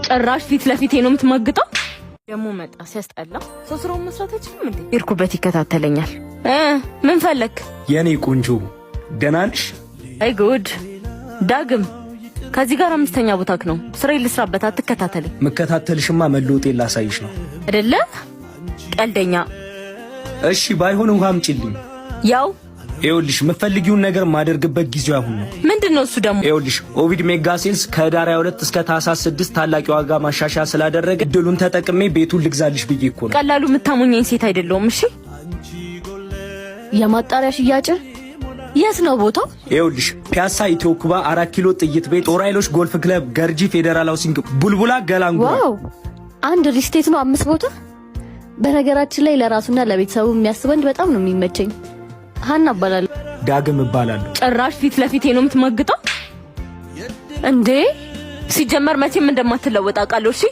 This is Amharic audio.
ጭራሽ ፊት ለፊቴ ነው የምትማግጠው። ደሞ መጣ ሲያስጠላ። ሰው ስራውን መስራት አይችልም እንዴ? ይርኩበት ይከታተለኛል። ምን ፈለክ? የኔ ቆንጆ ደህና ነሽ? አይ ጉድ ዳግም ከዚህ ጋር አምስተኛ ቦታክ ነው። ስራዬን ልስራበት አትከታተለኝ። መከታተልሽማ መለወጤን ላሳይሽ ነው አይደለ? ቀልደኛ። እሺ ባይሆን ውሃ አምጪልኝ። ያው ይኸውልሽ የምትፈልጊውን ነገር ማደርግበት ጊዜው አሁን ነው። ምንድነው እሱ ደግሞ? ይኸውልሽ ኦቪድ ሜጋ ሴልስ ከህዳር 22 እስከ ታህሳስ 6 ታላቅ የዋጋ ማሻሻያ ስላደረገ እድሉን ተጠቅሜ ቤቱን ልግዛልሽ ብዬ እኮ ነው። ቀላሉ የምታሙኘኝ ሴት አይደለሁም። እሺ የማጣሪያ ሽያጭ የት ነው ቦታው? ይኸውልሽ ፒያሳ ኢትዮ ኩባ 4 ኪሎ ጥይት ቤት፣ ጦር ኃይሎች ጎልፍ ክለብ፣ ገርጂ ፌዴራል ሃውሲንግ፣ ቡልቡላ ገላንጉራ። ዋው አንድ ሪስቴት ነው 5 ቦታ። በነገራችን ላይ ለራሱና ለቤተሰቡ የሚያስበንድ በጣም ነው የሚመቸኝ። ሀና እባላለሁ። ዳግም እባላለሁ። ጭራሽ ፊት ለፊቴ ነው የምትማግጠው እንዴ? ሲጀመር መቼም እንደማትለወጥ አውቃለሁ። እሺ